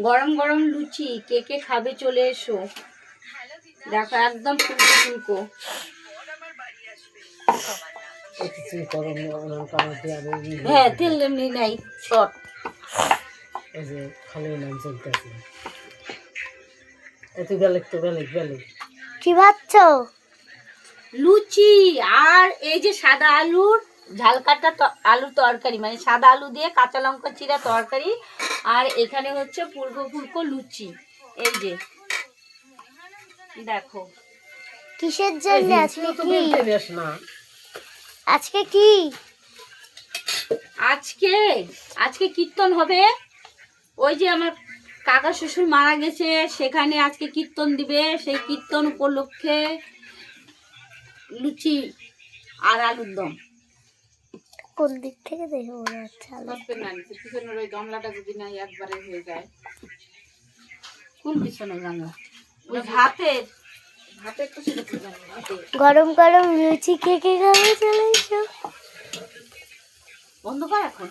গরম গরম লুচি, কে কে খাবে চলে এসো। দেখো একদম ফুলকো ফুলকো। হ্যাঁ তেল এমনি নাই শর্ট। এই যে খালি নাম চলতেছে। এত বেলেগ তো বেলেগ বেলেগ। কি ভাবছো? লুচি আর এই যে সাদা আলুর ঝাল কাটা আলুর তরকারি, মানে সাদা আলু দিয়ে কাঁচা লঙ্কা চিরা তরকারি। আর এখানে হচ্ছে ফুলকো ফুলকো লুচি। এই যে দেখো। কিসের জন্য আজকে কি? আজকে কি? আজকে আজকে কীর্তন হবে। ওই যে আমার কাকা শ্বশুর মারা গেছে, সেখানে আজকে কীর্তন দিবে। সেই কীর্তন উপলক্ষে লুচি আর আলুর দম। কোন দিক থেকে দেখে মনে হচ্ছে পিছনের ওই গামলাটা যদি না একবারে হয়ে যায়। কোন পিছনের গামলা? ওই হাতের হাতে একটু গরম গরম লুচি কে কে খাবে চলে এসো। বন্ধ কর এখন।